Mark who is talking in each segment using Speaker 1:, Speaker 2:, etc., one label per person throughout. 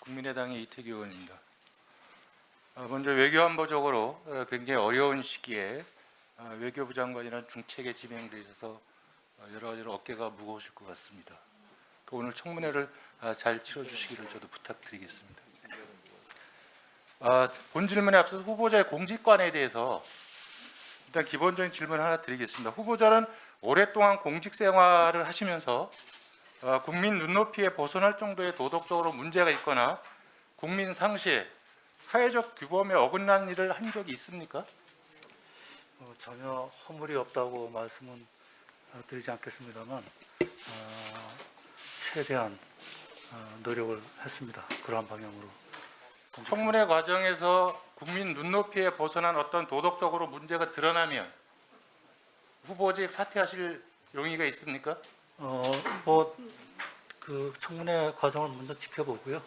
Speaker 1: 국민의당의 이태규 의원입니다. 먼저 외교안보적으로 굉장히 어려운 시기에 외교부 장관이라는 중책에 지명돼 있어서 여러 가지로 어깨가 무거우실 것 같습니다. 오늘 청문회를 잘 치러주시기를 저도 부탁드리겠습니다. 본 질문에 앞서서 후보자의 공직관에 대해서 일단 기본적인 질문 하나 드리겠습니다. 후보자는 오랫동안 공직 생활을 하시면서 국민 눈높이에 벗어날 정도의 도덕적으로 문제가 있거나 국민 상시에 사회적 규범에 어긋난 일을 한 적이 있습니까?
Speaker 2: 전혀 허물이 없다고 말씀은 드리지 않겠습니다만 최대한 노력을 했습니다. 그러한 방향으로.
Speaker 1: 청문회 과정에서 국민 눈높이에 벗어난 어떤 도덕적으로 문제가 드러나면 후보직 사퇴하실 용의가 있습니까?
Speaker 2: 그 청문회 과정을 먼저 지켜보고요. 네.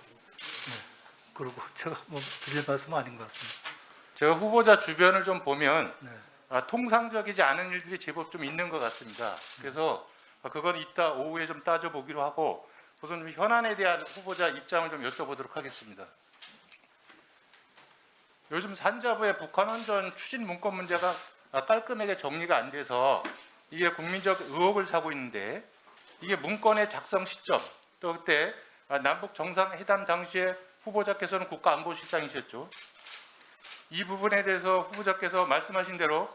Speaker 2: 그리고 제가 드릴 말씀은 아닌 것 같습니다.
Speaker 1: 제가 후보자 주변을 좀 보면
Speaker 2: 네.
Speaker 1: 통상적이지 않은 일들이 제법 좀 있는 것 같습니다. 그래서 그건 이따 오후에 좀 따져보기로 하고 우선 좀 현안에 대한 후보자 입장을 좀 여쭤보도록 하겠습니다. 요즘 산자부의 북한 원전 추진 문건 문제가 깔끔하게 정리가 안 돼서 이게 국민적 의혹을 사고 있는데 이게 문건의 작성 시점 또 그때 남북 정상회담 당시에 후보자께서는 국가안보실장이셨죠. 이 부분에 대해서 후보자께서 말씀하신 대로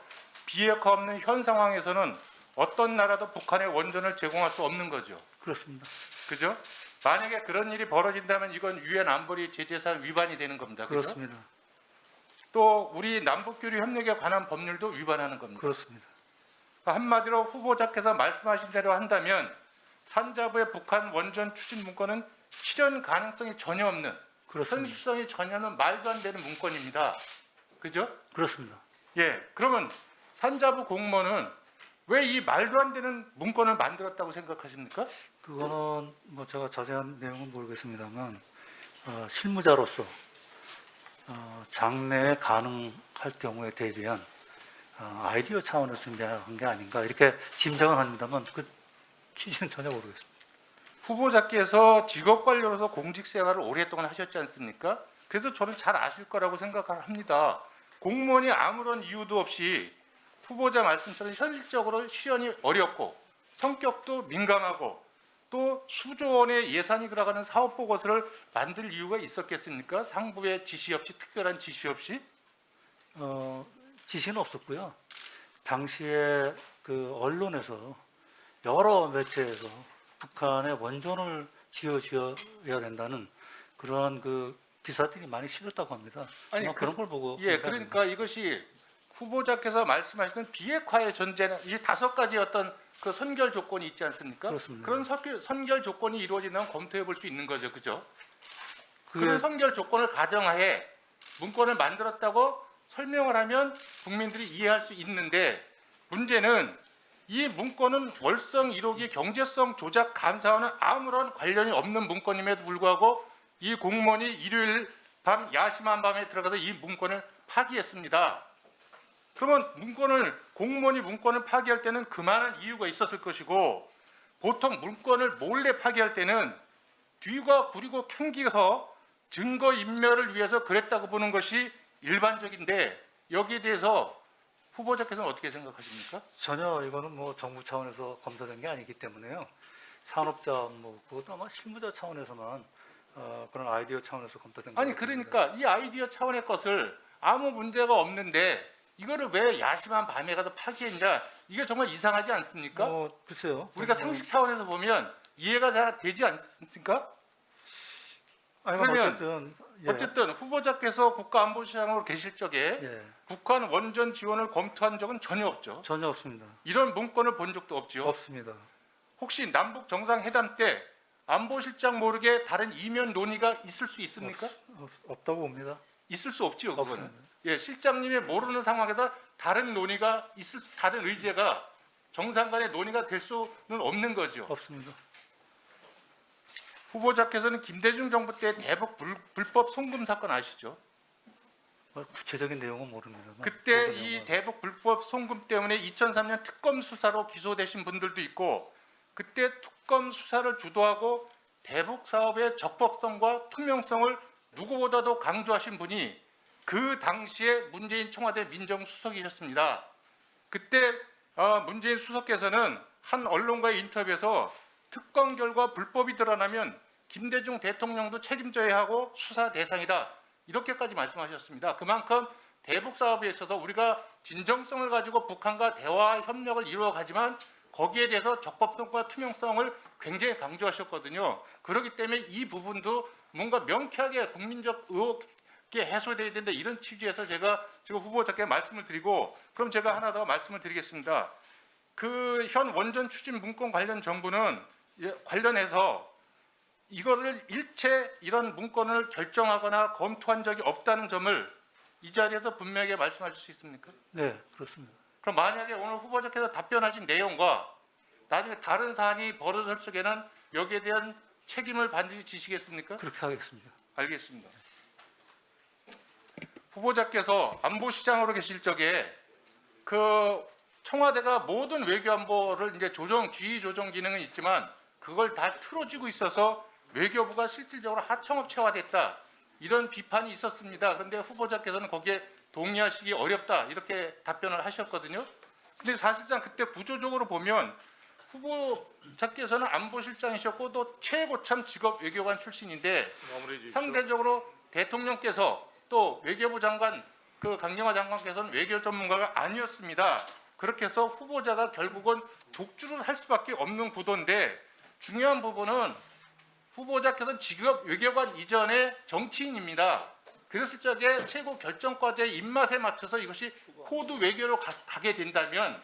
Speaker 1: 비핵화 없는 현 상황에서는 어떤 나라도 북한의 원전을 제공할 수 없는 거죠.
Speaker 2: 그렇습니다.
Speaker 1: 그죠? 만약에 그런 일이 벌어진다면 이건 유엔 안보리 제재사항 위반이 되는 겁니다. 그죠?
Speaker 2: 그렇습니다.
Speaker 1: 또 우리 남북교류 협력에 관한 법률도 위반하는 겁니다.
Speaker 2: 그렇습니다.
Speaker 1: 한마디로 후보자께서 말씀하신 대로 한다면 산자부의 북한 원전 추진 문건은 실현 가능성이 전혀 없는,
Speaker 2: 그렇습니다.
Speaker 1: 현실성이 전혀 없는 말도 안 되는 문건입니다. 그죠?
Speaker 2: 그렇습니다.
Speaker 1: 예. 그러면 산자부 공무원은 왜 이 말도 안 되는 문건을 만들었다고 생각하십니까?
Speaker 2: 그거는 제가 자세한 내용은 모르겠습니다만 실무자로서 장래에 가능할 경우에 대비한 아이디어 차원에서 준비한 게 아닌가 이렇게 짐작은 합니다만 그 취지는 전혀 모르겠습니다.
Speaker 1: 후보자께서 직업관료로서 공직생활을 오랫동안 하셨지 않습니까? 그래서 저는 잘 아실 거라고 생각합니다. 공무원이 아무런 이유도 없이 후보자 말씀처럼 현실적으로 실현이 어렵고 성격도 민감하고 또 수조 원의 예산이 들어가는 사업 보고서를 만들 이유가 있었겠습니까? 상부의 지시 없이, 특별한 지시 없이?
Speaker 2: 지시는 없었고요. 당시에 그 언론에서 여러 매체에서 북한의 원전을 지어줘야 된다는 그런 그 기사들이 많이 실렸다고 합니다.
Speaker 1: 아니,
Speaker 2: 그런 걸 보고
Speaker 1: 예, 그러니까 이것이 후보자께서 말씀하시는 비핵화의 전제는 이 5가지 어떤 그 선결 조건이 있지 않습니까?
Speaker 2: 그렇습니다.
Speaker 1: 그런 선결 조건이 이루어진다면 검토해 볼 수 있는 거죠, 그죠?
Speaker 2: 그게
Speaker 1: 그런 선결 조건을 가정하에 문건을 만들었다고 설명을 하면 국민들이 이해할 수 있는데 문제는 이 문건은 월성 1호기 경제성 조작 감사와는 아무런 관련이 없는 문건임에도 불구하고 이 공무원이 일요일 밤 야심한 밤에 들어가서 이 문건을 파기했습니다. 그러면 공무원이 문건을 파기할 때는 그만한 이유가 있었을 것이고 보통 문건을 몰래 파기할 때는 뒤가 구리고 캥기서 증거 인멸을 위해서 그랬다고 보는 것이 일반적인데 여기에 대해서 후보자께서는 어떻게 생각하십니까?
Speaker 2: 전혀 이거는 정부 차원에서 검토된 게 아니기 때문에요. 산업자 그것도 아마 실무자 차원에서만 그런 아이디어 차원에서 검토된 거.
Speaker 1: 아니 그러니까 이 아이디어 차원의 것을 아무 문제가 없는데 이거를 왜 야심한 밤에 가서 파기했냐 이게 정말 이상하지 않습니까?
Speaker 2: 글쎄요.
Speaker 1: 우리가 상식 차원에서 보면 이해가 잘 되지 않습니까? 그러면 어쨌든 후보자께서 국가안보실장으로 계실 적에
Speaker 2: 예,
Speaker 1: 북한 원전 지원을 검토한 적은 전혀 없죠.
Speaker 2: 전혀 없습니다.
Speaker 1: 이런 문건을 본 적도 없죠.
Speaker 2: 없습니다.
Speaker 1: 혹시 남북 정상회담 때 안보실장 모르게 다른 이면 논의가 있을 수 있습니까?
Speaker 2: 없다고 봅니다.
Speaker 1: 있을 수 없지요. 그거는.
Speaker 2: 없습니다.
Speaker 1: 예, 실장님이 모르는 상황에서 다른 의제가 정상 간의 논의가 될 수는 없는 거죠.
Speaker 2: 없습니다.
Speaker 1: 후보자께서는 김대중 정부 때 대북 불법 송금 사건 아시죠?
Speaker 2: 구체적인 내용은 모릅니다만.
Speaker 1: 그때 이 대북 불법 송금 때문에 2003년 특검 수사로 기소되신 분들도 있고 그때 특검 수사를 주도하고 대북 사업의 적법성과 투명성을 누구보다도 강조하신 분이 그 당시에 문재인 청와대 민정수석이셨습니다. 그때 문재인 수석께서는 한 언론과의 인터뷰에서 특검 결과 불법이 드러나면 김대중 대통령도 책임져야 하고 수사 대상이다. 이렇게까지 말씀하셨습니다. 그만큼 대북 사업에 있어서 우리가 진정성을 가지고 북한과 대화 협력을 이루어가지만 거기에 대해서 적법성과 투명성을 굉장히 강조하셨거든요. 그렇기 때문에 이 부분도 뭔가 명쾌하게 국민적 의혹이 해소돼야 된다, 이런 취지에서 제가 지금 후보자께 말씀을 드리고, 그럼 제가 하나 더 말씀을 드리겠습니다. 그 현 원전 추진 문건 관련 정부는 관련해서 이거를 일체 이런 문건을 결정하거나 검토한 적이 없다는 점을 이 자리에서 분명하게 말씀하실 수 있습니까?
Speaker 2: 네, 그렇습니다.
Speaker 1: 그럼 만약에 오늘 후보자께서 답변하신 내용과 나중에 다른 사안이 벌어질 적에는 여기에 대한 책임을 반드시 지시겠습니까?
Speaker 2: 그렇게 하겠습니다.
Speaker 1: 알겠습니다. 후보자께서 안보시장으로 계실 적에 그 청와대가 모든 외교안보를 이제 지휘 조정 기능은 있지만 그걸 다 틀어지고 있어서 외교부가 실질적으로 하청업체화됐다, 이런 비판이 있었습니다. 그런데 후보자께서는 거기에 동의하시기 어렵다, 이렇게 답변을 하셨거든요. 근데 사실상 그때 구조적으로 보면 후보자께서는 안보실장이셨고 또 최고참 직업 외교관 출신인데 상대적으로 대통령께서 또 외교부 장관 그 강경화 장관께서는 외교 전문가가 아니었습니다. 그렇게 해서 후보자가 결국은 독주를 할 수밖에 없는 구도인데, 중요한 부분은 후보자께서는 직업 외교관 이전의 정치인입니다. 그랬을 적에 최고 결정과제의 입맛에 맞춰서 이것이 코드 외교로 가게 된다면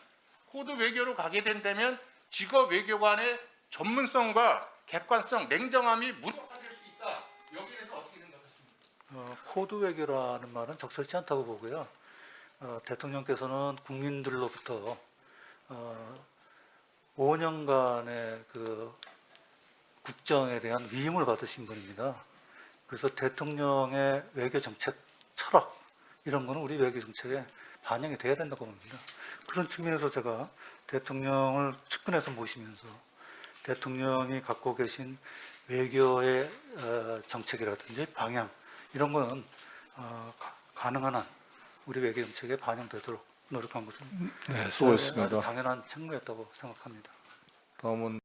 Speaker 1: 직업 외교관의 전문성과 객관성, 냉정함이 무력화될 수 있다. 여기에 대해서 어떻게 생각하십니까?
Speaker 2: 코드 외교라는 말은 적절치 않다고 보고요. 대통령께서는 국민들로부터 5년간의 그 국정에 대한 위임을 받으신 분입니다. 그래서 대통령의 외교 정책 철학, 이런 거는 우리 외교 정책에 반영이 돼야 된다고 봅니다. 그런 측면에서 제가 대통령을 측근해서 모시면서 대통령이 갖고 계신 외교의 정책이라든지 방향, 이런 거는 가능한 한 우리 외교 정책에 반영되도록 노력한 것은
Speaker 3: 네, 수고했습니다.
Speaker 2: 당연한 책무였다고 생각합니다.
Speaker 3: 다음은